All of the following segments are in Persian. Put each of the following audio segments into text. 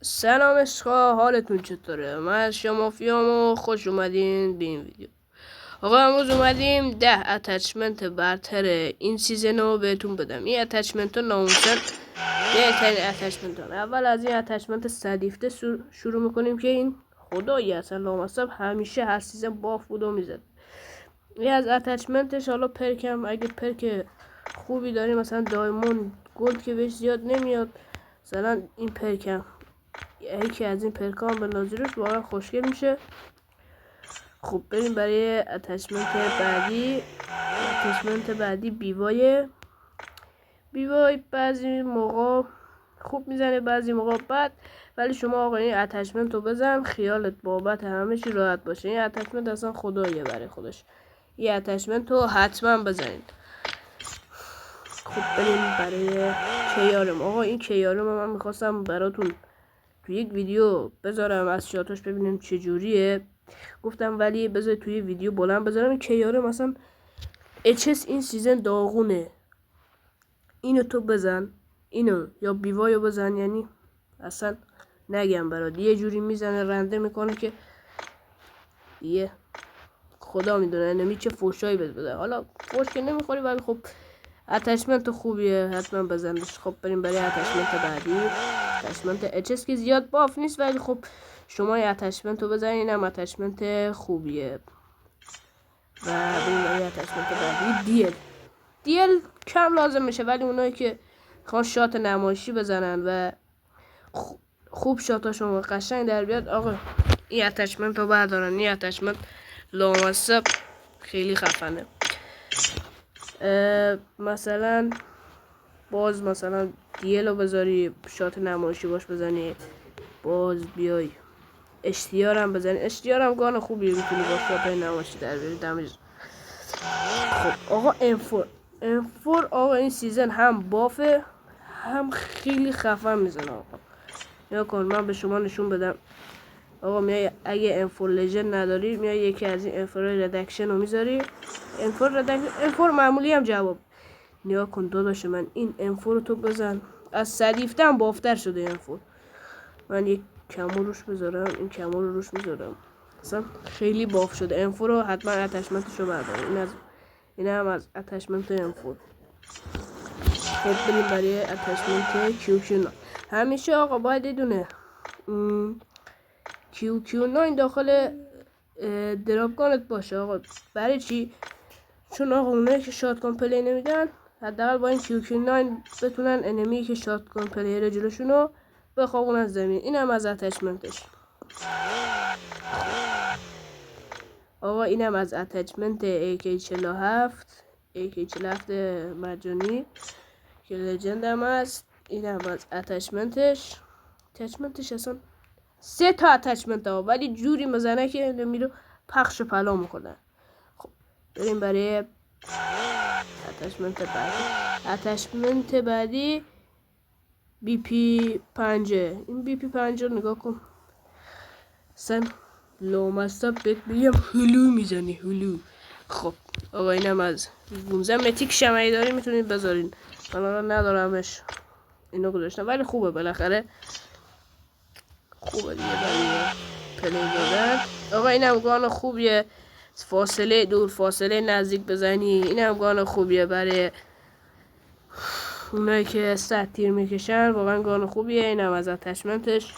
سلام عشقا، حالتون چطوره؟ من شمافیام و خوش اومدین به این ویدیو. آقا امروز اومدیم 10 اتچمنت برتر این سیزن رو بهتون بدم. این اتچمنت ها ناموسن بهترین اتچمنت ها. اول از این اتچمنت صدیفته شروع میکنیم که این خدایی اصلا لامصب همیشه هر سیزن با فودو میزد. این از اتچمنتش. حالا پرکم اگه پرک خوبی داریم مثلا دایموند گلد که بهش زیاد نمیاد، مثلا این پرکم یکی از این پرکان به نظرش واقعا خوشگل میشه. خب بریم برای اتچمنت بعدی. اتچمنت بعدی بیوای بعضی موقع خوب میزنه بعضی موقع بد، ولی شما آقا این اتچمنت رو بزن خیالت بابت همه چی راحت باشه. این اتچمنت اصلا خداییه برای خودش. این اتچمنت رو حتما بزنید. خب بریم برای کیارم. آقا این کیارم من میخواستم براتون توی یک ویدیو بذارم از شاتاش ببینیم چه جوریه. گفتم ولی بذار توی ویدیو بلند بذارم. این کیاره مثلا اچس این سیزن داغونه. اینو تو بزن، اینو یا بیوایو بزن، یعنی اصلا نگم برات یه جوری میزنه رنده میکنه که دیگه خدا میدونه انمی چه فوشایی بده. حالا فوش که نمیخوری ولی خب اتچمنت خوبیه حتما بزنش. خب بریم برای اتچمنت بعدی. اتچمنت اچس که زیاد باف نیست ولی خب شما اتچمنت رو بزنین، اینم اتچمنت خوبیه. و بریم برای اتچمنت بعدی. دیل کم لازم میشه ولی اونایی که خوان شات نمایشی بزنن و خوب شاتاشون قشنگ در بیاد، آقا این اتچمنت رو بردارن. این اتچمنت لامصب خیلی خفنه. مثلا باز مثلا دیل رو بذاری شات نمایشی باش بزنی، باز بیای اشتیار هم بزنی. اشتیار هم گان خوبیه، میتونی با شات نمایشی در بیاری دمیج. خب آقا انفور آقا این سیزن هم بافه هم خیلی خفن میزنه. آقا یا کن من به شما نشون بدم. آقا میای اگه انفور لژند نداری میای یکی از این انفور ردکشن رو میذاری. انفور معمولی هم جواب. نیا کن داداش من این انفور رو تو بزن. از صدیفته هم بافتر شده انفور. من یک کمو روش بذارم، این کمو رو روش میذارم، اصلا خیلی باف شده. انفور رو حتما اتچمنتش رو برداریم. این هم از اتچمنت انفور. خب بریم برای اتچمنت کیو9. همیشه آقا باید یه دونه کیو9 داخل دراپگانت باشه. آقا برای چی؟ چون آقا اونایی که شاتگان پلی نمیدن حداقل با این کیو9 بتونن انمی که شاتگان پلیر جلوشونو بخوابون از زمین. این هم از اتچمنتش. آقا اینم از اتچمنت AK47 مجانی که لجند هم هست. اینم از اتچمنتش اصلا 3 تا اتچمنت ها ولی جوری مزنه که انمی رو پخش پلا میکنه. خب بریم برای اتچمنت بعدی BP5. این BP5 رو نگاه کن، اصلا لامصب بهت بگم هلو میزنی هلو. خب آقا اینم از 15 متیک شمعی داری میتونید بذارین. من ندارمش، اینو گذاشتم ولی خوبه بالاخره، خوبه دیگه برای پلی دادن. آقا اینم گان خوبیه، فاصله دور فاصله نزدیک بزنی. اینم گان خوبیه برای اونایی که 100 تیر میکشن، واقعا گان خوبیه. اینم از اتچمنتش.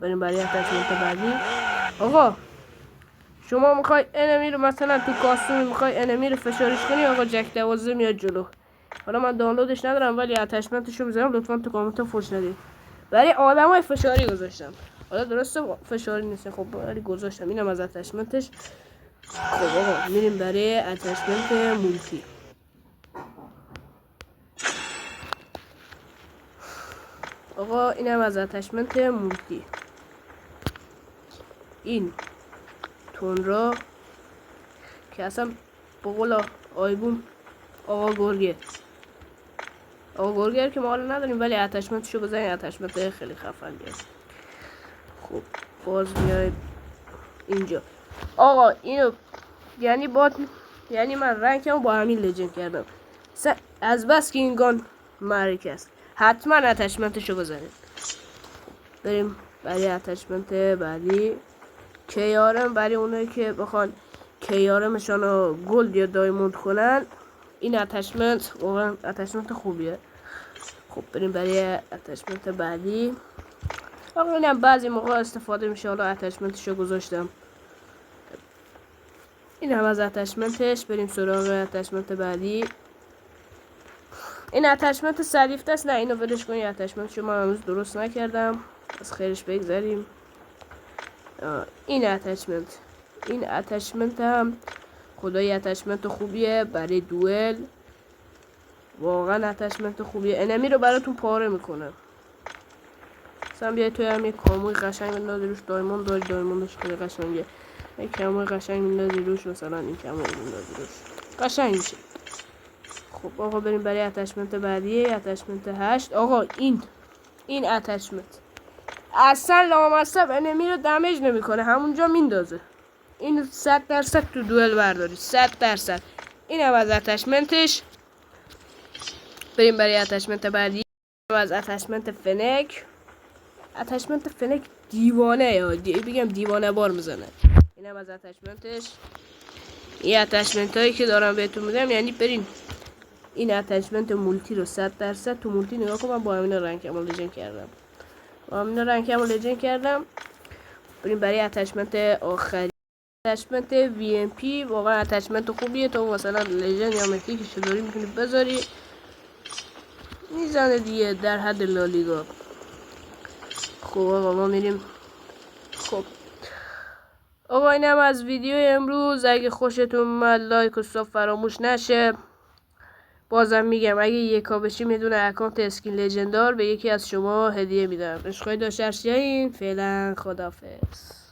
بریم برای اتچمنت بعدی. آقا شما میخوای انمی رو مثلا تو کاستوم میخوای انمی رو فشارش کنی، آقا جک 12 میاد جلو. حالا من دانلودش ندارم ولی اتچمنتش رو میذارم، لطفا تو کامنت فوش ندید. برای آدمای فشاری گذاشتم. حالا درسته فشاری نیست خب ولی گذاشتم. اینم از اتچمنتش. خب آقا میریم برای اتچمنت مولتی. آقا اینم از اتچمنت مولتی. این تونرا که اصلا بقول آیبوم آقا گرگر که ما حالا نداریم ولی اتچمنتشو بزنید، اتچمنت خیلی خفنیه. خب باز میاید اینجا. آقا اینو یعنی من رنکمو با همین لجند کردم از بس که این گان معرکه است. حتما اتچمنتشو بزنید. بریم برای اتچمنت بعدی کیارم، برای اونایی که بخوان کیارمشان رو گلد یا دایموند کنن این اتچمنت واقعا اتچمنت خوبیه. خب بریم برای اتچمنت بعدی. آقا اینم بعضی موقع استفاده میشه، حالا اتچمنتش رو گذاشتم. این هم از اتچمنتش. بریم سراغ اتچمنت بعدی. این اتچمنت سریفت است، نه اینو ولش کنید، اتچمنت شما هنوز درست نکردم، از خیرش بگذریم. این اتچمنت هم خدای اتچمنت خوبیه برای دوئل، واقعا اتچمنت خوبیه، انمی رو براتون پاره میکنه. مثلا بیای توی هم یک کاموی قشنگ بندازی روش، دایموند داری، دایموندش خیلی قشنگه، یک کاموی قشنگ میندازی روش، مثلا این کاموی میندازی روش قشنگ میشه. خب آقا بریم برای اتچمنت بعدی، اتچمنت 8. آقا این اتچمنت اصلا لامصب انمی رو دمیج نمیکنه، همونجا میندازه. این 100% تو دوئل برداری، 100%. این هم از اتچمنتش. بریم برای اتچمنت بعدی، از اتچمنت فنک. اتچمنت فنک دیوانه، یا بگم دیوانه بار میزنه. این هم از اتچمنتش. این اتچمنت هایی که دارم بهتون میگم، یعنی برین این اتچمنت مولتی رو 100% تو مولتی نگاه کنم. با همین رنکم رو لجن کردم. بریم برای اتچمنت آخری، اتچمنت VMP. واقعا اتچمنت خوبیه، تو مثلا لژند یا میتیکش داری میتونی بذاری، میزنه دیگه در حد لالیگا. خب آقا ما میریم. خب آقا اینم از ویدیو امروز. اگه خوشتون اومد لایک و ساب فراموش نشه. بازم میگم اگه یکا بشی میدونه اکانت اسکین لژندار به یکی از شما هدیه میدم. عشقای داشترشین. فعلا خدافظ.